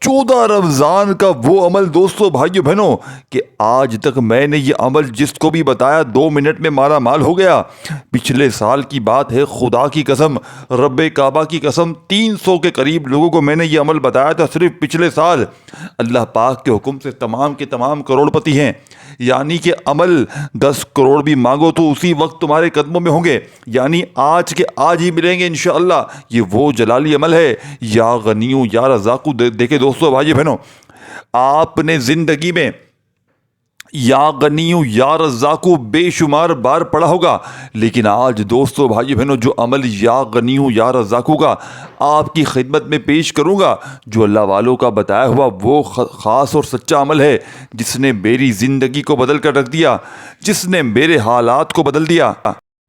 14 رمضان کا وہ عمل دوستو بھائیو بہنوں کہ آج تک میں نے یہ عمل جس کو بھی بتایا 2 منٹ میں مارا مال ہو گیا۔ پچھلے سال کی بات ہے، خدا کی قسم، رب کعبہ کی قسم، 300 کے قریب لوگوں کو میں نے یہ عمل بتایا تھا صرف پچھلے سال۔ اللہ پاک کے حکم سے تمام کے تمام کروڑ پتی ہیں، یعنی کہ عمل 10 کروڑ بھی مانگو تو اسی وقت تمہارے قدموں میں ہوں گے، یعنی آج کے آج ہی ملیں گے انشاءاللہ۔ یہ وہ جلالی عمل ہے، یا غنیو یا رزاقو۔ دیکھیں دوستو بھائی بہنوں، آپ نے زندگی میں یا غنیو یا رزاقو بے شمار بار پڑھا ہوگا، لیکن آج دوستو بھائی بہنوں جو عمل یا غنیو یا رزاقو کا آپ کی خدمت میں پیش کروں گا، جو اللہ والوں کا بتایا ہوا وہ خاص اور سچا عمل ہے، جس نے میری زندگی کو بدل کر رکھ دیا، جس نے میرے حالات کو بدل دیا۔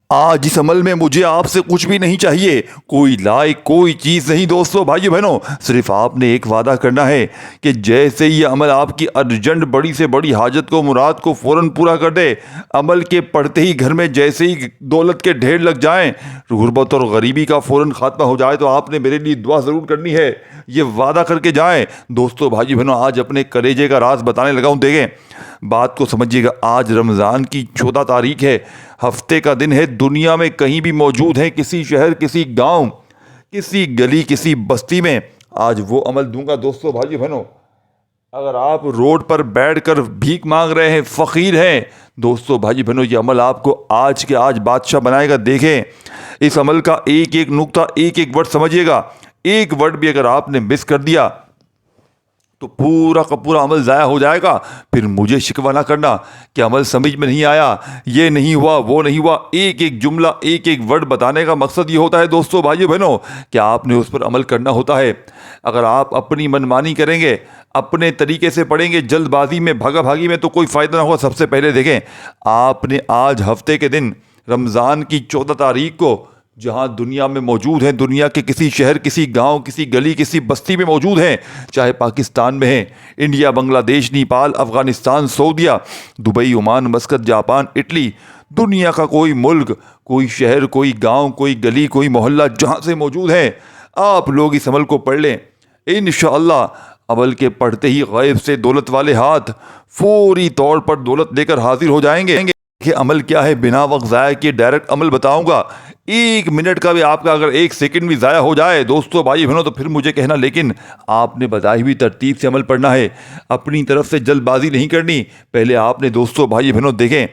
آج اس عمل میں مجھے آپ سے کچھ بھی نہیں چاہیے، کوئی لائق کوئی چیز نہیں دوستو بھائیو بہنوں، صرف آپ نے ایک وعدہ کرنا ہے کہ جیسے یہ عمل آپ کی ارجنٹ بڑی سے بڑی حاجت کو مراد کو فوراً پورا کر دے، عمل کے پڑھتے ہی گھر میں جیسے ہی دولت کے ڈھیر لگ جائیں، غربت اور غریبی کا فوراً خاتمہ ہو جائے، تو آپ نے میرے لیے دعا ضرور کرنی ہے، یہ وعدہ کر کے جائیں۔ دوستو بھائیو بہنوں آج اپنے کلیجے کا راز بتانے لگا ہوں، دیکھیں بات کو سمجھیے گا۔ آج رمضان کی 14 تاریخ ہے، ہفتے کا دن ہے، دنیا میں کہیں بھی موجود ہیں، کسی شہر کسی گاؤں کسی گلی کسی بستی میں آج وہ عمل دوں گا۔ دوستو بھائیو بہنوں اگر آپ روڈ پر بیٹھ کر بھیک مانگ رہے ہیں، فقیر ہیں، دوستو بھائی بہنوں یہ عمل آپ کو آج کے آج بادشاہ بنائے گا۔ دیکھیں اس عمل کا ایک ایک نقطہ، ایک ایک ورڈ سمجھیے گا، ایک ورڈ بھی اگر آپ نے مس کر دیا تو پورا کا پورا عمل ضائع ہو جائے گا۔ پھر مجھے شکوہ نہ کرنا کہ عمل سمجھ میں نہیں آیا، یہ نہیں ہوا، وہ نہیں ہوا۔ ایک ایک جملہ، ایک ایک ورڈ بتانے کا مقصد یہ ہوتا ہے دوستو بھائیو بہنوں کہ آپ نے اس پر عمل کرنا ہوتا ہے۔ اگر آپ اپنی منمانی کریں گے، اپنے طریقے سے پڑھیں گے، جلد بازی میں بھاگا بھاگی میں، تو کوئی فائدہ نہ ہوگا۔ سب سے پہلے دیکھیں آپ نے آج ہفتے کے دن رمضان کی 14 تاریخ کو جہاں دنیا میں موجود ہیں، دنیا کے کسی شہر کسی گاؤں کسی گلی کسی بستی میں موجود ہیں، چاہے پاکستان میں ہیں، انڈیا، بنگلہ دیش، نیپال، افغانستان، سعودیہ، Dubai, Oman, Muscat, Japan, Italy, دنیا کا کوئی ملک، کوئی شہر، کوئی گاؤں، کوئی گلی، کوئی محلہ جہاں سے موجود ہیں، آپ لوگ اس عمل کو پڑھ لیں۔ انشاءاللہ عمل کے پڑھتے ہی غیب سے دولت والے ہاتھ فوری طور پر دولت لے کر حاضر ہو جائیں گے۔ کہ عمل کیا ہے، بنا وقت ضائع کیے ڈائریکٹ عمل بتاؤں گا۔ 1 منٹ کا بھی آپ کا اگر 1 سیکنڈ بھی ضائع ہو جائے دوستو بھائی بہنوں تو پھر مجھے کہنا، لیکن آپ نے بتائی ہوئی ترتیب سے عمل پڑھنا ہے، اپنی طرف سے جلد بازی نہیں کرنی۔ پہلے آپ نے دوستو بھائی بہنوں دیکھیں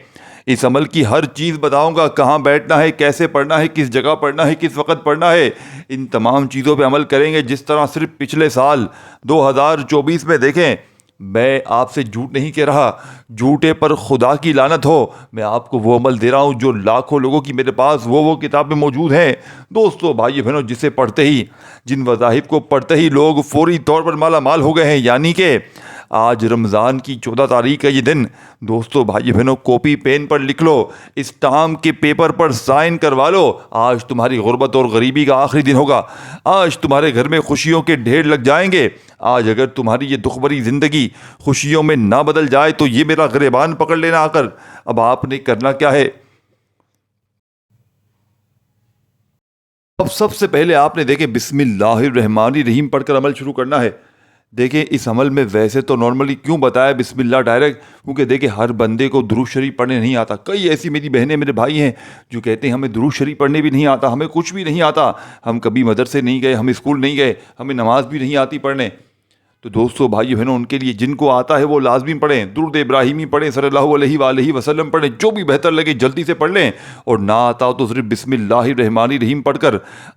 اس عمل کی ہر چیز بتاؤں گا، کہاں بیٹھنا ہے، کیسے پڑھنا ہے، کس جگہ پڑھنا ہے، کس وقت پڑھنا ہے، ان تمام چیزوں پہ عمل کریں گے جس طرح صرف پچھلے سال 2024 میں دیکھیں۔ میں آپ سے جھوٹ نہیں کہہ رہا، جھوٹے پر خدا کی لعنت ہو، میں آپ کو وہ عمل دے رہا ہوں جو لاکھوں لوگوں کی میرے پاس وہ کتابیں موجود ہیں دوستو بھائی بہنوں، جسے پڑھتے ہی، جن وظائف کو پڑھتے ہی لوگ فوری طور پر مالا مال ہو گئے ہیں۔ یعنی کہ آج رمضان کی 14 تاریخ کا یہ دن دوستو بھائی بہنوں کاپی پین پر لکھ لو، اسٹامپ کے پیپر پر سائن کروا لو، آج تمہاری غربت اور غریبی کا آخری دن ہوگا، آج تمہارے گھر میں خوشیوں کے ڈھیر لگ جائیں گے۔ آج اگر تمہاری یہ دکھ بھری زندگی خوشیوں میں نہ بدل جائے تو یہ میرا گریبان پکڑ لینا آ کر۔ اب آپ نے کرنا کیا ہے، اب سب سے پہلے آپ نے دیکھیں بسم اللہ الرحمن الرحیم پڑھ کر عمل شروع کرنا ہے۔ دیکھیں اس عمل میں ویسے تو نارملی کیوں بتایا بسم اللہ ڈائریکٹ، کیونکہ دیکھیں ہر بندے کو درود شریف پڑھنے نہیں آتا۔ کئی ایسی میری بہنیں میرے بھائی ہیں جو کہتے ہیں ہمیں درود شریف پڑھنے بھی نہیں آتا، ہمیں کچھ بھی نہیں آتا، ہم کبھی مدرسے نہیں گئے، ہم اسکول نہیں گئے، ہمیں نماز بھی نہیں آتی پڑھنے۔ تو دوستو بھائی بہنوں ان کے لیے جن کو آتا ہے وہ لازمی پڑھیں، درود ابراہیمی پڑھیں، صلی اللہ علیہ وآلہ وسلم پڑھیں، جو بھی بہتر لگے جلدی سے پڑھ لیں، اور نہ آتا ہو تو صرف بسم اللہ الرحمن الرحیم پڑھ کر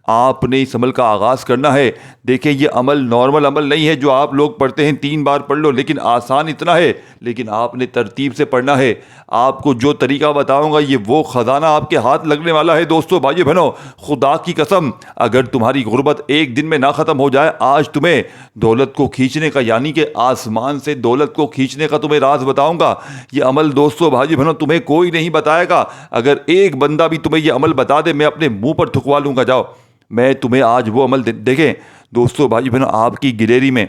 آپ نے اس عمل کا آغاز کرنا ہے۔ دیکھیں یہ عمل نارمل عمل نہیں ہے جو آپ لوگ پڑھتے ہیں 3 بار پڑھ لو، لیکن آسان اتنا ہے، لیکن آپ نے ترتیب سے پڑھنا ہے۔ آپ کو جو طریقہ بتاؤں گا یہ وہ خزانہ آپ کے ہاتھ لگنے والا ہے دوستو بھائی بہنوں، خدا کی قسم اگر تمہاری غربت ایک دن میں نہ ختم ہو جائے، آج تمہیں دولت کو کھینچنے کا، یعنی کہ آسمان سے دولت کو کھینچنے کا تمہیں راز بتاؤں گا۔ یہ عمل دوستو بھائی بہنوں تمہیں کوئی نہیں بتائے گا، اگر ایک بندہ بھی تمہیں یہ عمل بتا دے میں اپنے منہ پر تھکوا لوں گا۔ جاؤ میں تمہیں آج وہ عمل دیکھیں دوستو بھائی بہنوں آپ کی گلیری میں،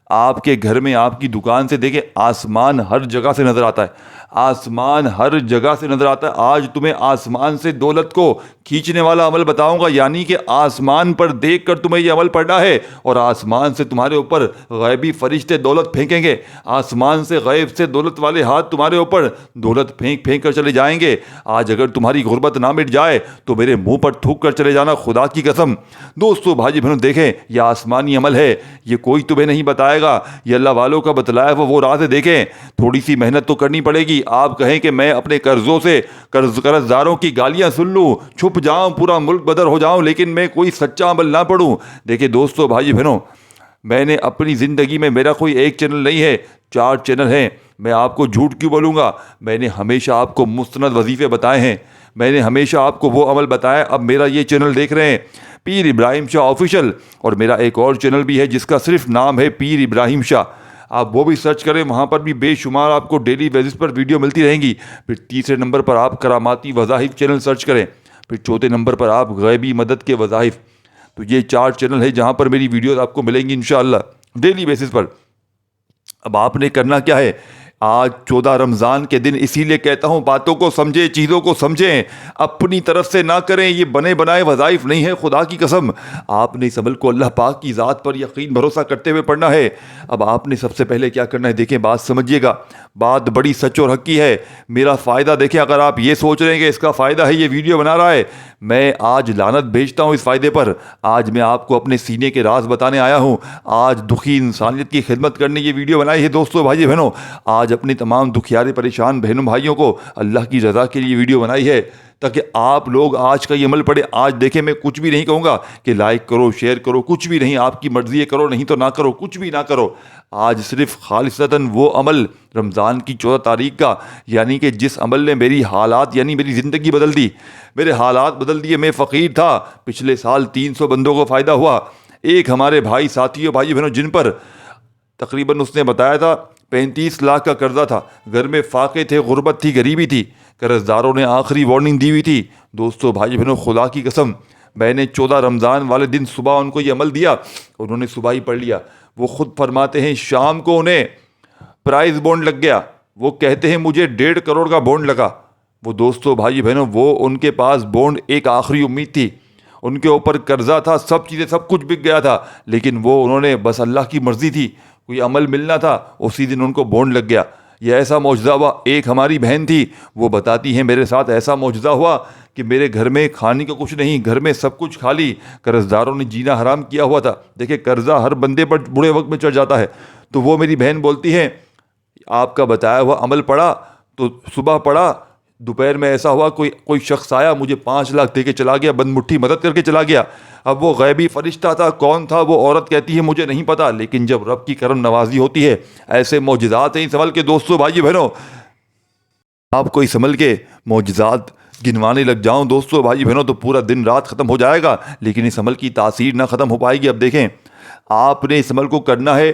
آپ کے گھر میں, آپ کی دکان سے دیکھیں آسمان ہر جگہ سے نظر آتا ہے, آسمان ہر جگہ سے نظر آتا ہے. آج تمہیں آسمان سے دولت کو کھینچنے والا عمل بتاؤں گا, یعنی کہ آسمان پر دیکھ کر تمہیں یہ عمل پڑھنا ہے اور آسمان سے تمہارے اوپر غیبی فرشتے دولت پھینکیں گے. آسمان سے غیب سے دولت والے ہاتھ تمہارے اوپر دولت پھینک پھینک کر چلے جائیں گے. آج اگر تمہاری غربت نہ مٹ جائے تو میرے منہ پر تھوک کر چلے جانا, خدا کی قسم. دوستو بھائی بہنوں دیکھیں, یہ آسمانی عمل ہے, یہ کوئی تمہیں نہیں بتائے گا, یہ اللہ والوں کا بتلایا وہ راز ہے. دیکھیں تھوڑی سی محنت تو کرنی پڑے گی. آپ کہیں کہ میں اپنے قرضوں سے قرض داروں کی گالیاں سن لوں, چھپ جاؤں, پورا ملک بدر ہو جاؤں, لیکن میں کوئی سچا عمل نہ پڑھوں. دیکھیں دوستو بھائی بہنوں, میں نے اپنی زندگی میں, میرا کوئی ایک چینل نہیں ہے, 4 چینل ہیں. میں آپ کو جھوٹ کیوں بولوں گا؟ میں نے ہمیشہ آپ کو مستند وظیفے بتائے ہیں, میں نے ہمیشہ آپ کو وہ عمل بتایا. اب میرا یہ چینل دیکھ رہے ہیں پیر ابراہیم شاہ آفیشیل, اور میرا ایک اور چینل بھی ہے جس کا صرف نام ہے پیر ابراہیم شاہ. آپ وہ بھی سرچ کریں, وہاں پر بھی بے شمار آپ کو ڈیلی بیسس پر ویڈیو ملتی رہیں گی. پھر تیسرے نمبر پر آپ کراماتی وظائف چینل سرچ کریں. پھر چوتھے نمبر پر آپ غیبی مدد کے وظائف. تو یہ 4 چینل ہے جہاں پر میری ویڈیوز آپ کو ملیں گی انشاءاللہ ڈیلی بیسس پر. اب آپ نے کرنا کیا ہے, آج 14 رمضان کے دن, اسی لیے کہتا ہوں باتوں کو سمجھیں, چیزوں کو سمجھیں, اپنی طرف سے نہ کریں. یہ بنے بنائے وظائف نہیں ہے, خدا کی قسم. آپ نے اس عمل کو اللہ پاک کی ذات پر یقین بھروسہ کرتے ہوئے پڑھنا ہے. اب آپ نے سب سے پہلے کیا کرنا ہے, دیکھیں بات سمجھیے گا, بات بڑی سچ اور حقیقی ہے. میرا فائدہ دیکھیں, اگر آپ یہ سوچ رہے ہیں کہ اس کا فائدہ ہے یہ ویڈیو بنا رہا ہے, میں آج لعنت بھیجتا ہوں اس فائدے پر. آج میں آپ کو اپنے سینے کے راز بتانے آیا ہوں. آج دکھی انسانیت کی خدمت کرنے یہ ویڈیو بنائی ہے دوستو بھائی بہنوں. آج اپنی تمام دکھیارے پریشان بہنوں بھائیوں کو اللہ کی رضا کے لیے ویڈیو بنائی ہے تاکہ آپ لوگ آج کا یہ عمل پڑھیں. آج دیکھیں میں کچھ بھی نہیں کہوں گا کہ لائک کرو, شیئر کرو, کچھ بھی نہیں. آپ کی مرضی ہے کرو, نہیں تو نہ کرو, کچھ بھی نہ کرو. آج صرف خالصتاً وہ عمل رمضان کی 14 تاریخ کا, یعنی کہ جس عمل نے میری حالات, یعنی میری زندگی بدل دی, میرے حالات بدل دیے. میں فقیر تھا, پچھلے سال 300 بندوں کو فائدہ ہوا. ایک ہمارے بھائی ساتھیوں بھائی بہنوں جن پر تقریباً اس نے بتایا تھا 35 لاکھ کا قرضہ تھا, گھر میں فاقے تھے, غربت تھی, غریبی تھی, قرض داروں نے آخری وارننگ دی ہوئی تھی. دوستو بھائی بہنوں خدا کی قسم, میں نے 14 رمضان والے دن صبح ان کو یہ عمل دیا, انہوں نے صبح ہی پڑھ لیا. وہ خود فرماتے ہیں شام کو انہیں پرائز بونڈ لگ گیا. وہ کہتے ہیں مجھے 1.5 کروڑ کا بونڈ لگا. وہ دوستو بھائی بہنوں, وہ ان کے پاس بونڈ ایک آخری امید تھی, ان کے اوپر قرضہ تھا, سب چیزیں سب کچھ بک گیا تھا, لیکن وہ انہوں نے بس اللہ کی مرضی تھی, کوئی عمل ملنا تھا, اسی دن ان کو بونڈ لگ گیا. یہ ایسا معجزہ ہوا. ایک ہماری بہن تھی, وہ بتاتی ہیں میرے ساتھ ایسا معجزہ ہوا کہ میرے گھر میں کھانے کا کچھ نہیں, گھر میں سب کچھ خالی, قرض داروں نے جینا حرام کیا ہوا تھا. دیکھیں قرضہ ہر بندے پر بڑے وقت میں چڑھ جاتا ہے. تو وہ میری بہن بولتی ہے آپ کا بتایا ہوا عمل پڑا, تو صبح پڑا, دوپہر میں ایسا ہوا کوئی شخص آیا, مجھے 5 لاکھ دے کے چلا گیا, بند مٹھی مدد کر کے چلا گیا. اب وہ غیبی فرشتہ تھا, کون تھا وہ عورت کہتی ہے مجھے نہیں پتا, لیکن جب رب کی کرم نوازی ہوتی ہے, ایسے معجزات ہیں اس عمل کے. دوستو بھائی بہنوں, آپ کو اس عمل کے معجزات گنوانے لگ جاؤں دوستو بھائی بہنوں تو پورا دن رات ختم ہو جائے گا, لیکن اس عمل کی تاثیر نہ ختم ہو پائے گی. اب دیکھیں, آپ نے اس عمل کو کرنا ہے,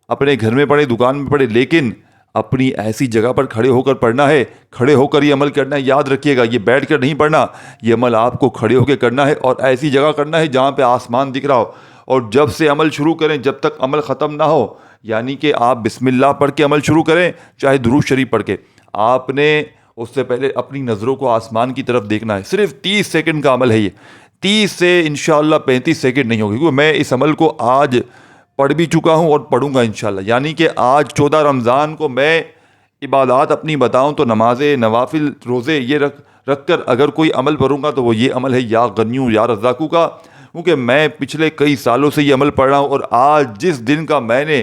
اپنے گھر میں پڑھے, دکان میں پڑھے, لیکن اپنی ایسی جگہ پر کھڑے ہو کر پڑھنا ہے, کھڑے ہو کر یہ عمل کرنا ہے. یاد رکھیے گا, یہ بیٹھ کر نہیں پڑھنا, یہ عمل آپ کو کھڑے ہو کے کرنا ہے, اور ایسی جگہ کرنا ہے جہاں پہ آسمان دکھ رہا ہو. اور جب سے عمل شروع کریں جب تک عمل ختم نہ ہو, یعنی کہ آپ بسم اللہ پڑھ کے عمل شروع کریں, چاہے درود شریف پڑھ کے, آپ نے اس سے پہلے اپنی نظروں کو آسمان کی طرف دیکھنا ہے. صرف 30 سیکنڈ کا عمل ہے یہ, 30 سے انشاءاللہ 35 سیکنڈ نہیں ہوگی, کیونکہ میں اس عمل کو آج پڑھ بھی چکا ہوں اور پڑھوں گا انشاءاللہ. یعنی کہ آج 14 رمضان کو میں عبادات اپنی بتاؤں تو نمازیں, نوافل, روزے یہ رکھ کر اگر کوئی عمل پڑھوں گا تو وہ یہ عمل ہے یا غنیوں یا رزاقوں کا, کیونکہ میں پچھلے کئی سالوں سے یہ عمل پڑھ رہا ہوں. اور آج جس دن کا میں نے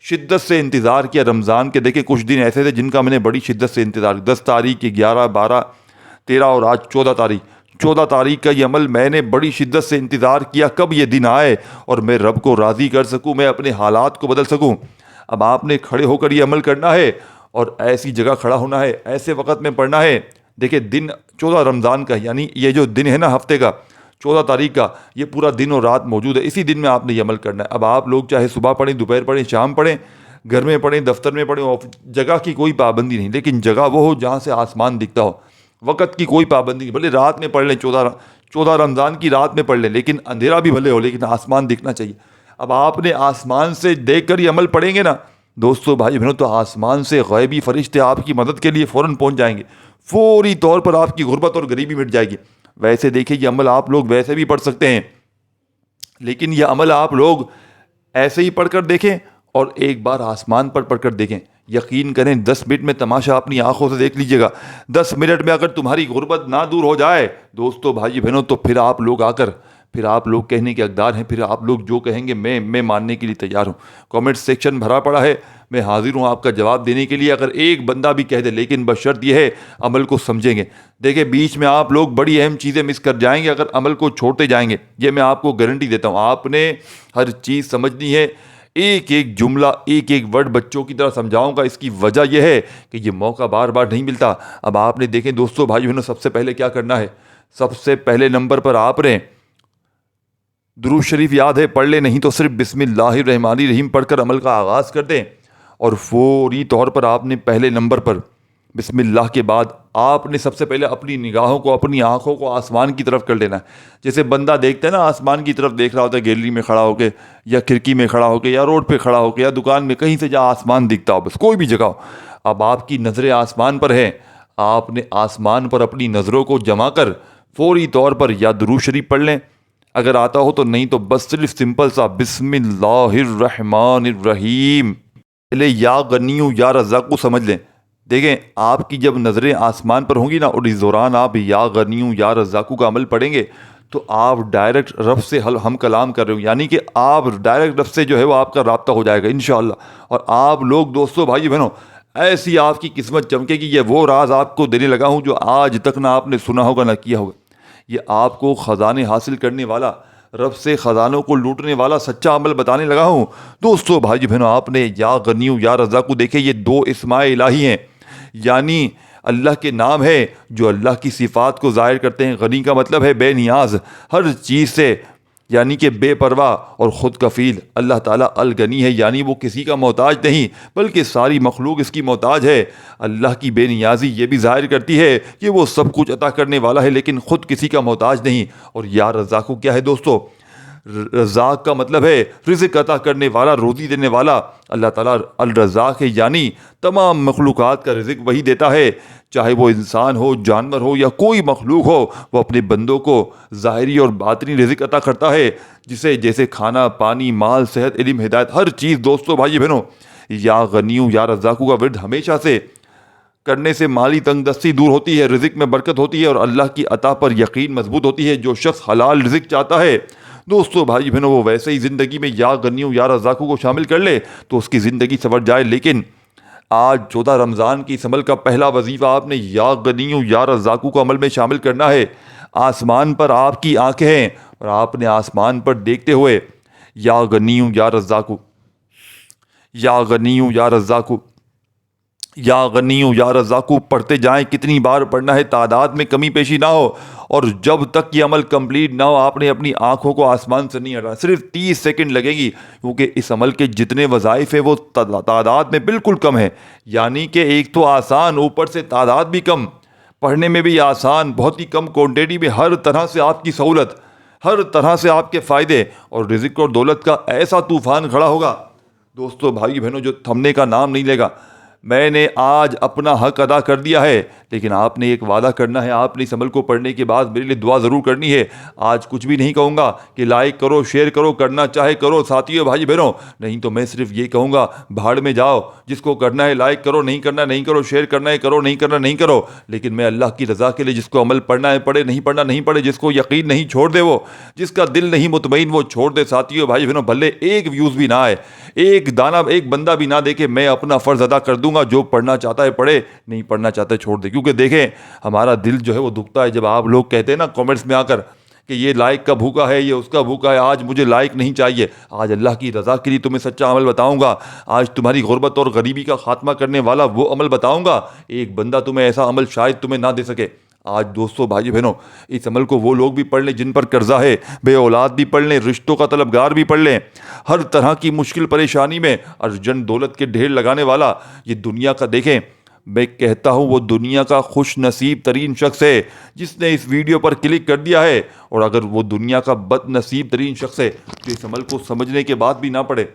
شدت سے انتظار کیا رمضان کے, دیکھیں کچھ دن ایسے تھے جن کا میں نے بڑی شدت سے انتظار, 10 تاریخ, 11, 12, 13 اور آج 14 تاریخ کا یہ عمل میں نے بڑی شدت سے انتظار کیا, کب یہ دن آئے اور میں رب کو راضی کر سکوں, میں اپنے حالات کو بدل سکوں. اب آپ نے کھڑے ہو کر یہ عمل کرنا ہے اور ایسی جگہ کھڑا ہونا ہے, ایسے وقت میں پڑھنا ہے. دیکھیں دن 14 رمضان کا, یعنی یہ جو دن ہے نا ہفتے کا 14 تاریخ کا, یہ پورا دن اور رات موجود ہے, اسی دن میں آپ نے یہ عمل کرنا ہے. اب آپ لوگ چاہے صبح پڑھیں, دوپہر پڑھیں, شام پڑھیں, گھر میں پڑھیں, دفتر میں پڑھیں, جگہ کی کوئی پابندی نہیں, لیکن جگہ وہ ہو جہاں سے آسمان دکھتا ہو. وقت کی کوئی پابندی نہیں, بھلے رات میں پڑھ لیں, 14 رمضان کی رات میں پڑھ لیں, لیکن اندھیرا بھی بھلے ہو, لیکن آسمان دکھنا چاہیے. اب آپ نے آسمان سے دیکھ کر یہ عمل پڑھیں گے نا دوستو بھائی بہنوں، تو آسمان سے غیبی فرشتے آپ کی مدد کے لیے فوراً پہنچ جائیں گے، فوری طور پر آپ کی غربت اور غریبی مٹ جائے گی۔ ویسے دیکھیں یہ عمل آپ لوگ ویسے بھی پڑھ سکتے ہیں، لیکن یہ عمل آپ لوگ ایسے ہی پڑھ کر دیکھیں اور ایک بار آسمان پر پڑھ کر دیکھیں۔ یقین کریں 10 منٹ میں تماشا اپنی آنکھوں سے دیکھ لیجئے گا۔ 10 منٹ میں اگر تمہاری غربت نہ دور ہو جائے دوستو بھائی بہنوں، تو پھر آپ لوگ کہنے کے حقدار ہیں، پھر آپ لوگ جو کہیں گے میں ماننے کے لیے تیار ہوں۔ کامنٹ سیکشن بھرا پڑا ہے، میں حاضر ہوں آپ کا جواب دینے کے لیے، اگر ایک بندہ بھی کہہ دے، لیکن بشرط یہ ہے عمل کو سمجھیں گے۔ دیکھیں بیچ میں آپ لوگ بڑی اہم چیزیں مس کر جائیں گے اگر عمل کو چھوڑتے جائیں گے، یہ میں آپ کو گارنٹی دیتا ہوں۔ آپ نے ہر چیز سمجھنی ہے، ایک ایک جملہ ایک ایک ورڈ بچوں کی طرح سمجھاؤں گا۔ اس کی وجہ یہ ہے کہ یہ موقع بار بار نہیں ملتا۔ اب آپ نے دیکھیں دوستو بھائی بہنوں، سب سے پہلے کیا کرنا ہے؟ سب سے پہلے نمبر پر آپ نے درود شریف یاد ہے پڑھ لیں، نہیں تو صرف بسم اللہ الرحمن الرحیم پڑھ کر عمل کا آغاز کر دیں، اور فوری طور پر آپ نے پہلے نمبر پر بسم اللہ کے بعد آپ نے سب سے پہلے اپنی نگاہوں کو، اپنی آنکھوں کو آسمان کی طرف کر لینا ہے۔ جیسے بندہ دیکھتا ہے نا، آسمان کی طرف دیکھ رہا ہوتا ہے، گیلری میں کھڑا ہو کے یا کھڑکی میں کھڑا ہو کے یا روڈ پہ کھڑا ہو کے یا دکان میں، کہیں سے جہاں آسمان دکھتا ہو، بس کوئی بھی جگہ ہو، اب آپ کی نظریں آسمان پر ہیں، آپ نے آسمان پر اپنی نظروں کو جما کر فوری طور پر یا درود شریف پڑھ لیں اگر آتا ہو، تو نہیں تو بس صرف سمپل سا بسم اللہ الرحمن الرحیم، پہلے یا غنیو یا رزاقو سمجھ لیں۔ دیکھیں آپ کی جب نظریں آسمان پر ہوں گی نا، اور اس دوران آپ یا غنیو یا رزاقو کا عمل پڑھیں گے، تو آپ ڈائریکٹ رب سے ہم کلام کر رہے ہوں، یعنی کہ آپ ڈائریکٹ رب سے جو ہے وہ آپ کا رابطہ ہو جائے گا انشاءاللہ۔ اور آپ لوگ دوستو بھائی بہنوں، ایسی آپ کی قسمت چمکے گی، یہ وہ راز آپ کو دینے لگا ہوں جو آج تک نہ آپ نے سنا ہوگا نہ کیا ہوگا۔ یہ آپ کو خزانے حاصل کرنے والا، رب سے خزانوں کو لوٹنے والا سچا عمل بتانے لگا ہوں۔ دوستو بھائی بہنوں، آپ نے یا غنیو یا رزاقو دیکھے، یہ 2 اسماء الہی ہیں، یعنی اللہ کے نام ہے جو اللہ کی صفات کو ظاہر کرتے ہیں۔ غنی کا مطلب ہے بے نیاز، ہر چیز سے، یعنی کہ بے پرواہ اور خود کفیل۔ اللہ تعالیٰ الغنی ہے، یعنی وہ کسی کا محتاج نہیں بلکہ ساری مخلوق اس کی محتاج ہے۔ اللہ کی بے نیازی یہ بھی ظاہر کرتی ہے کہ وہ سب کچھ عطا کرنے والا ہے لیکن خود کسی کا محتاج نہیں۔ اور یا رزاقو کیا ہے دوستو؟ رزاق کا مطلب ہے رزق عطا کرنے والا، روزی دینے والا۔ اللہ تعالیٰ الرزاق ہے، یعنی تمام مخلوقات کا رزق وہی دیتا ہے، چاہے وہ انسان ہو، جانور ہو یا کوئی مخلوق ہو، وہ اپنے بندوں کو ظاہری اور باطنی رزق عطا کرتا ہے، جیسے کھانا، پانی، مال، صحت، علم، ہدایت، ہر چیز۔ دوستو بھائی بہنوں، یا غنیو یا رزاقو کا ورد ہمیشہ سے کرنے سے مالی تنگ دستی دور ہوتی ہے، رزق میں برکت ہوتی ہے اور اللہ کی عطا پر یقین مضبوط ہوتی ہے۔ جو شخص حلال رزق چاہتا ہے دوستو بھائی بہنوں، وہ ویسے ہی زندگی میں یا غنیو یا رزاقو کو شامل کر لے تو اس کی زندگی سنور جائے۔ لیکن آج 14 رمضان کی اس عمل کا پہلا وظیفہ آپ نے یا غنیو یا رزاقو کو عمل میں شامل کرنا ہے۔ آسمان پر آپ کی آنکھیں ہیں اور آپ نے آسمان پر دیکھتے ہوئے یا غنیو یا رزاقو، یا غنیو یا رزاقو، یا غنیو یا رزاقو پڑھتے جائیں۔ کتنی بار پڑھنا ہے، تعداد میں کمی پیشی نہ ہو، اور جب تک یہ عمل کمپلیٹ نہ ہو آپ نے اپنی آنکھوں کو آسمان سے نہیں ہٹانا۔ صرف 30 سیکنڈ لگے گی، کیونکہ اس عمل کے جتنے وظائف ہیں وہ تعداد میں بالکل کم ہے، یعنی کہ ایک تو آسان، اوپر سے تعداد بھی کم، پڑھنے میں بھی آسان، بہت ہی کم کوانٹٹی میں، ہر طرح سے آپ کی سہولت، ہر طرح سے آپ کے فائدے، اور رزق اور دولت کا ایسا طوفان کھڑا ہوگا دوستو بھائی بہنوں جو تھمنے کا نام نہیں لے گا۔ میں نے آج اپنا حق ادا کر دیا ہے، لیکن آپ نے ایک وعدہ کرنا ہے، آپ نے اس عمل کو پڑھنے کے بعد میرے لیے دعا ضرور کرنی ہے۔ آج کچھ بھی نہیں کہوں گا کہ لائک کرو، شیئر کرو، کرنا چاہے کرو ساتھیو بھائی بہنوں، نہیں تو میں صرف یہ کہوں گا بھاڑ میں جاؤ، جس کو کرنا ہے لائک کرو، نہیں کرنا نہیں کرو، شیئر کرنا ہے کرو، نہیں کرنا نہیں کرو، لیکن میں اللہ کی رضا کے لیے جس کو عمل پڑھنا ہے پڑھے، نہیں پڑھنا نہیں پڑھے، جس کو یقین نہیں چھوڑ دے، وہ جس کا دل نہیں مطمئن وہ چھوڑ دے ساتھیو بھائی بہنوں، بھلے ایک ویوز بھی نہ آئے، ایک دانہ، ایک بندہ بھی نہ دیکھے، میں اپنا فرض ادا کر دوں گا۔ جو پڑھنا چاہتا ہے پڑھے، نہیں پڑھنا چاہتا ہے چھوڑ دے۔ کیونکہ دیکھیں ہمارا دل جو ہے وہ دکھتا ہے جب آپ لوگ کہتے ہیں نا کامنٹس میں آ کر کہ یہ لائک کا بھوکا ہے، یہ اس کا بھوکا ہے، آج مجھے لائک نہیں چاہیے۔ آج اللہ کی رضا کے لیے تمہیں سچا عمل بتاؤں گا، آج تمہاری غربت اور غریبی کا خاتمہ کرنے والا وہ عمل بتاؤں گا، ایک بندہ تمہیں ایسا عمل شاید تمہیں نہ دے سکے۔ آج دوستو بھائی بہنوں، اس عمل کو وہ لوگ بھی پڑھ لیں جن پر قرضہ ہے، بے اولاد بھی پڑھ لیں، رشتوں کا طلبگار بھی پڑھ لیں، ہر طرح کی مشکل پریشانی میں ارجنٹ دولت کے ڈھیر لگانے والا، یہ دنیا کا دیکھیں میں کہتا ہوں وہ دنیا کا خوش نصیب ترین شخص ہے جس نے اس ویڈیو پر کلک کر دیا ہے، اور اگر وہ دنیا کا بد نصیب ترین شخص ہے تو اس عمل کو سمجھنے کے بعد بھی نہ پڑھے۔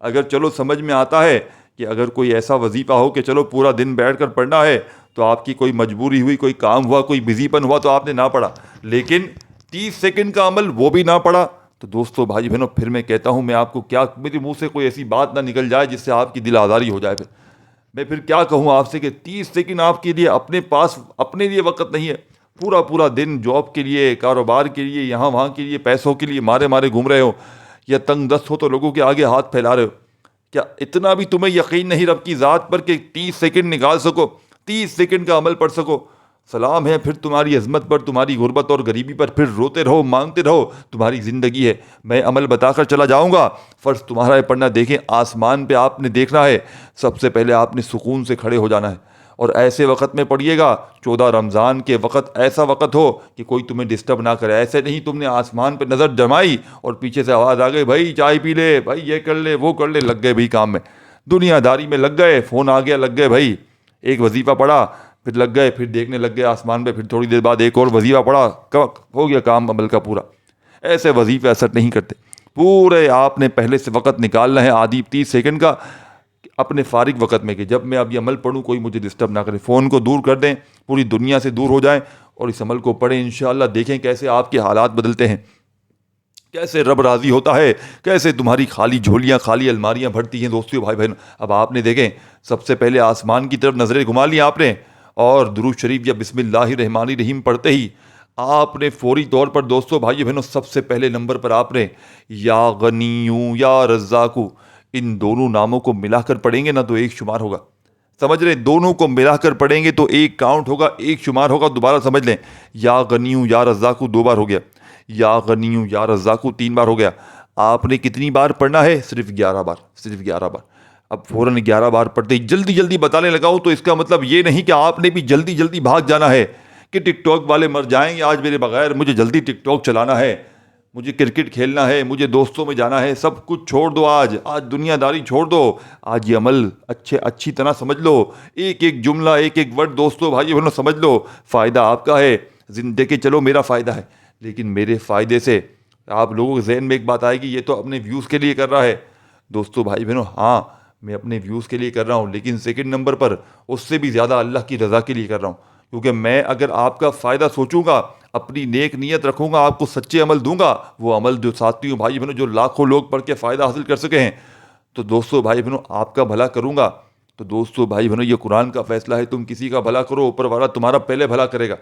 اگر چلو سمجھ میں آتا ہے کہ اگر کوئی ایسا وظیفہ ہو کہ چلو پورا دن بیٹھ کر پڑھنا ہے، تو آپ کی کوئی مجبوری ہوئی، کوئی کام ہوا، کوئی بزی پن ہوا تو آپ نے نہ پڑھا، لیکن 30 سیکنڈ کا عمل وہ بھی نہ پڑھا، تو دوستو بھائی بہنوں پھر میں کہتا ہوں میں آپ کو کیا، میرے منہ سے کوئی ایسی بات نہ نکل جائے جس سے آپ کی دل آزاری ہو جائے، میں پھر کیا کہوں آپ سے کہ 30 سیکنڈ آپ کے لیے اپنے پاس اپنے لیے وقت نہیں ہے، پورا دن جاب کے لیے، کاروبار کے لیے، یہاں وہاں کے لیے، پیسوں کے لیے مارے گھوم رہے ہو، یا تنگ دست ہو تو لوگوں کے آگے ہاتھ پھیلا رہے ہو۔ کیا اتنا بھی تمہیں یقین نہیں رب کی ذات پر کہ 30 سیکنڈ نکال سکو، 30 سیکنڈ کا عمل پڑھ سکو؟ سلام ہے پھر تمہاری عظمت پر، تمہاری غربت اور غریبی پر، پھر روتے رہو، مانگتے رہو، تمہاری زندگی ہے۔ میں عمل بتا کر چلا جاؤں گا، فرض تمہارا ہے پڑھنا۔ دیکھیں آسمان پہ آپ نے دیکھنا ہے، سب سے پہلے آپ نے سکون سے کھڑے ہو جانا ہے، اور ایسے وقت میں پڑھیے گا 14 رمضان کے وقت، ایسا وقت ہو کہ کوئی تمہیں ڈسٹرب نہ کرے۔ ایسے نہیں تم نے آسمان پہ نظر جمائی اور پیچھے سے آواز آ گئی بھائی چائے پی لے، بھائی یہ کر لے، وہ کر لے، لگ گئے بھائی کام میں، دنیا داری میں لگ گئے، فون آ گیا لگ گئے بھائی، ایک وظیفہ پڑھا پھر لگ گئے، پھر دیکھنے لگ گئے آسمان پہ، پھر تھوڑی دیر بعد ایک اور وظیفہ پڑھا، ہو گیا کام عمل کا پورا۔ ایسے وظیفے اثر نہیں کرتے، پورے آپ نے پہلے سے وقت نکالنا ہے آدھی 30 سیکنڈ کا اپنے فارغ وقت میں، کہ جب میں اب یہ عمل پڑھوں کوئی مجھے ڈسٹرب نہ کرے، فون کو دور کر دیں، پوری دنیا سے دور ہو جائیں اور اس عمل کو پڑھیں۔ انشاءاللہ دیکھیں کیسے آپ کے حالات بدلتے ہیں، کیسے رب راضی ہوتا ہے، کیسے تمہاری خالی جھولیاں، خالی الماریاں بھرتی ہیں۔ دوستو بھائی بہن، اب آپ نے دیکھیں سب سے پہلے آسمان کی طرف نظریں گھما لی آپ نے، اور درود شریف یا بسم اللہ الرحمن الرحیم پڑھتے ہی آپ نے فوری طور پر دوستو بھائی بہنوں سب سے پہلے نمبر پر آپ نے یا غنیو یا رزاقو، ان دونوں ناموں کو ملا کر پڑھیں گے نا تو ایک شمار ہوگا، سمجھ رہے ہیں؟ دونوں کو ملا کر پڑھیں گے تو ایک کاؤنٹ ہوگا، ایک شمار ہوگا۔ دوبارہ سمجھ لیں، یا غنیو یا رزاقو 2 بار ہو گیا، یا غنیو یا رزاقو 3 بار ہو گیا۔ آپ نے کتنی بار پڑھنا ہے؟ صرف 11 بار، صرف 11 بار۔ اب فوراً 11 بار پڑھتے ہی جلدی بتانے لگاؤ تو اس کا مطلب یہ نہیں کہ آپ نے بھی جلدی بھاگ جانا ہے کہ ٹک ٹاک والے مر جائیں گے آج میرے بغیر، مجھے جلدی ٹک ٹاک چلانا ہے، مجھے کرکٹ کھیلنا ہے، مجھے دوستوں میں جانا ہے، سب کچھ چھوڑ دو، آج دنیا داری چھوڑ دو، آج یہ عمل اچھی طرح سمجھ لو، ایک جملہ، ایک ورڈ دوستو بھائی بہنوں سمجھ لو، فائدہ آپ کا ہے۔ دیکھیں چلو میرا فائدہ ہے، لیکن میرے فائدے سے آپ لوگوں کے ذہن میں ایک بات آئے گی یہ تو اپنے ویوز کے لیے کر رہا ہے۔ دوستو بھائی بہنوں ہاں میں اپنے ویوز کے لیے کر رہا ہوں، لیکن سیکنڈ نمبر پر اس سے بھی زیادہ اللہ کی رضا کے لیے کر رہا ہوں، کیونکہ میں اگر آپ کا فائدہ سوچوں گا، اپنی نیک نیت رکھوں گا، آپ کو سچے عمل دوں گا، وہ عمل جو ساتھیوں بھائی بہنوں جو لاکھوں لوگ پڑھ کے فائدہ حاصل کر سکے ہیں، تو دوستو بھائی بہنوں آپ کا بھلا کروں گا۔ تو دوستو بھائی بہنوں یہ قرآن کا فیصلہ ہے، تم کسی کا بھلا کرو اوپر والا تمہارا پہلے بھلا کرے گا۔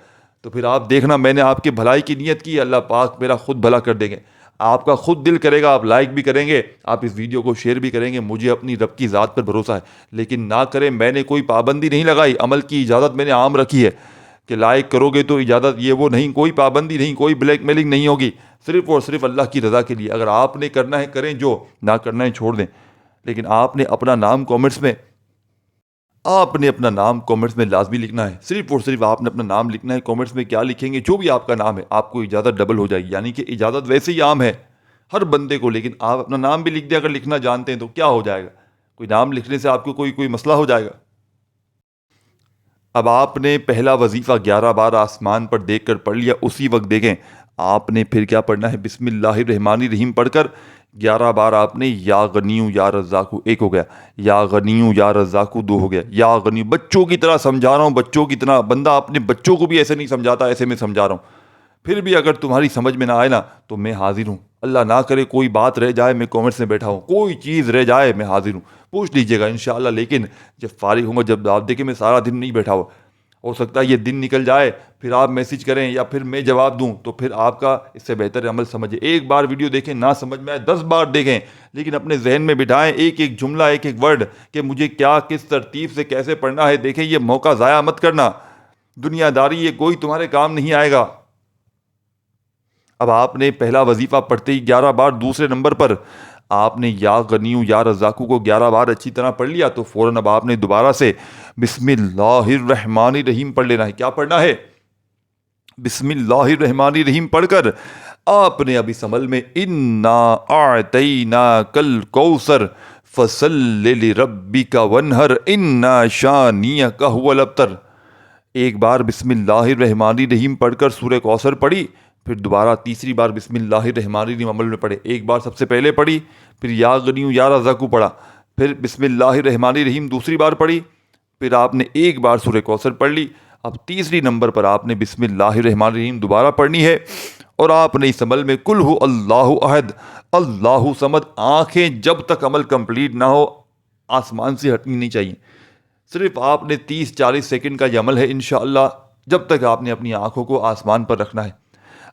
تو پھر آپ دیکھنا میں نے آپ کے بھلائی کی نیت کی، اللہ پاک میرا خود بھلا کر دیں گے، آپ کا خود دل کرے گا، آپ لائک بھی کریں گے، آپ اس ویڈیو کو شیئر بھی کریں گے، مجھے اپنی رب کی ذات پر بھروسہ ہے۔ لیکن نہ کریں، میں نے کوئی پابندی نہیں لگائی، عمل کی اجازت میں نے عام رکھی ہے کہ لائک کرو گے تو اجازت، یہ وہ نہیں، کوئی پابندی نہیں، کوئی بلیک میلنگ نہیں ہوگی، صرف اور صرف اللہ کی رضا کے لیے۔ اگر آپ نے کرنا ہے کریں، جو نہ کرنا ہے چھوڑ دیں، لیکن آپ نے اپنا نام کامنٹس میں لازمی لکھنا ہے، صرف اور صرف آپ نے اپنا نام لکھنا ہے۔ کامنٹس میں کیا لکھیں گے؟ جو بھی آپ کا نام ہے، آپ کو اجازت ڈبل ہو جائے گی، یعنی کہ اجازت ویسے ہی عام ہے ہر بندے کو، لیکن آپ اپنا نام بھی لکھ دیں اگر لکھنا جانتے ہیں تو کیا ہو جائے گا؟ کوئی نام لکھنے سے آپ کو کوئی مسئلہ ہو جائے گا؟ اب آپ نے پہلا وظیفہ 11 بار آسمان پر دیکھ کر پڑھ لیا، اسی وقت دیکھیں آپ نے پھر کیا پڑھنا ہے؟ بسم اللہ الرحمن الرحیم پڑھ کر 11 بار آپ نے یا غنیو یا رزاقو 1 ہو گیا، یا غنیو یا رزاقو 2 ہو گیا، یا غنیو بچوں کی طرح سمجھا رہا ہوں، بچوں کی طرح، بندہ اپنے بچوں کو بھی ایسے نہیں سمجھاتا، ایسے میں سمجھا رہا ہوں، پھر بھی اگر تمہاری سمجھ میں نہ آئے نا تو میں حاضر ہوں، اللہ نہ کرے کوئی بات رہ جائے، میں کامنٹس میں بیٹھا ہوں، کوئی چیز رہ جائے میں حاضر ہوں، پوچھ لیجئے گا انشاءاللہ۔ لیکن جب فارغ ہوں گا، جب آپ دیکھیں میں سارا دن نہیں بیٹھا ہو سکتا ہے یہ دن نکل جائے، پھر آپ میسج کریں یا پھر میں جواب دوں، تو پھر آپ کا اس سے بہتر عمل سمجھیں، ایک بار ویڈیو دیکھیں، نہ سمجھ میں آئے 10 بار دیکھیں، لیکن اپنے ذہن میں بٹھائیں ایک جملہ، ایک ورڈ کہ مجھے کیا کس ترتیب سے کیسے پڑھنا ہے۔ دیکھیں یہ موقع ضائع مت کرنا، دنیا داری یہ کوئی تمہارے کام نہیں آئے گا۔ اب آپ نے پہلا وظیفہ پڑھتے ہی 11 بار، دوسرے نمبر پر آپ نے یا غنیو یا رزاقو کو 11 بار اچھی طرح پڑھ لیا، تو فوراً اب آپ نے دوبارہ سے بسم اللہ الرحمن الرحیم پڑھ لینا ہے۔ کیا پڑھنا ہے؟ بسم اللہ الرحمن الرحیم پڑھ کر آپ نے اب اس عمل میں انا اعطیناک الکوثر فصل لربک وانہر ان شانیک هو الابتر۔ ایک بار بسم اللہ الرحمن الرحیم پڑھ کر سورہ کوثر پڑھی، پھر دوبارہ تیسری بار بسم اللہ الرحمن الرحیم عمل میں پڑھے۔ ایک بار سب سے پہلے پڑھی، پھر یا غنی یا رزاق پڑھا، پھر بسم اللہ الرحمن الرحیم دوسری بار پڑھی، پھر آپ نے ایک بار سورہ کوثر پڑھ لی۔ اب تیسری نمبر پر آپ نے بسم اللہ الرحمن الرحیم دوبارہ پڑھنی ہے، اور آپ نے اس عمل میں قل ہو اللہ احد اللہ صمد، آنکھیں جب تک عمل کمپلیٹ نہ ہو آسمان سے ہٹنی نہیں چاہیے۔ صرف آپ نے 30-40 سیکنڈ کا یہ عمل ہے انشاءاللہ، جب تک آپ نے اپنی آنکھوں کو آسمان پر رکھنا ہے۔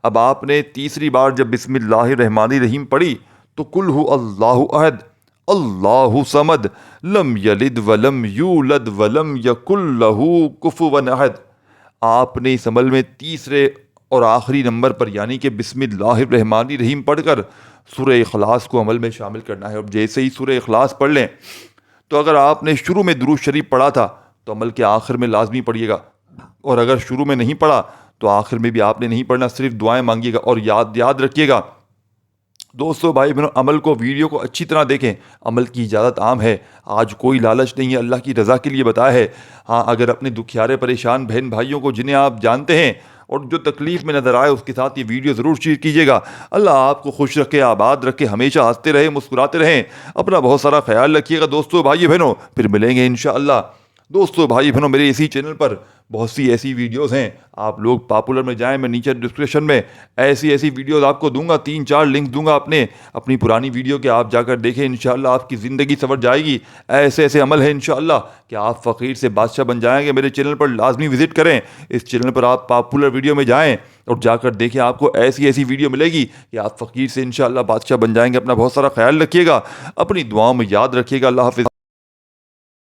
اب آپ نے تیسری بار جب بسم اللہ الرحمن الرحیم پڑھی تو قل ہو اللہ احد اللہ صمد لم یلد ولم یولد ولم یکن لہ کفوا احد۔ آپ نے اس عمل میں تیسرے اور آخری نمبر پر یعنی کہ بسم اللہ الرحمن الرحیم پڑھ کر سورہ اخلاص کو عمل میں شامل کرنا ہے۔ اب جیسے ہی سورہ اخلاص پڑھ لیں تو اگر آپ نے شروع میں درود شریف پڑھا تھا تو عمل کے آخر میں لازمی پڑھیے گا، اور اگر شروع میں نہیں پڑھا تو آخر میں بھی آپ نے نہیں پڑھنا، صرف دعائیں مانگیے گا۔ اور یاد رکھیے گا دوستو بھائی بہنوں، عمل کو ویڈیو کو اچھی طرح دیکھیں، عمل کی اجازت عام ہے، آج کوئی لالچ نہیں ہے، اللہ کی رضا کے لیے بتایا ہے۔ ہاں اگر اپنے دکھیارے پریشان بہن بھائیوں کو جنہیں آپ جانتے ہیں اور جو تکلیف میں نظر آئے اس کے ساتھ یہ ویڈیو ضرور شیئر کیجیے گا۔ اللہ آپ کو خوش رکھے، آباد رکھے، ہمیشہ ہنستے رہے، مسکراتے رہیں، اپنا بہت سارا خیال رکھیے گا دوستو بھائی بہنوں، پھر ملیں گے انشاءاللہ۔ دوستو بھائی بہنوں، میرے اسی چینل پر بہت سی ایسی ویڈیوز ہیں، آپ لوگ پاپولر میں جائیں، میں نیچے ڈسکرپشن میں ایسی ویڈیوز آپ کو دوں گا، 3-4 لنک دوں گا اپنی پرانی ویڈیو کے، آپ جا کر دیکھیں، انشاءاللہ آپ کی زندگی سنور جائے گی۔ ایسے عمل ہے انشاءاللہ کہ آپ فقیر سے بادشاہ بن جائیں گے۔ میرے چینل پر لازمی وزٹ کریں، اس چینل پر آپ پاپولر ویڈیو میں جائیں اور جا کر دیکھیں، آپ کو ایسی ویڈیو ملے گی کہ آپ فقیر سے انشاءاللہ بادشاہ بن جائیں گے۔ اپنا بہت سارا خیال رکھیے گا، اپنی دعاؤں میں یاد رکھیے گا۔ اللہ حافظ۔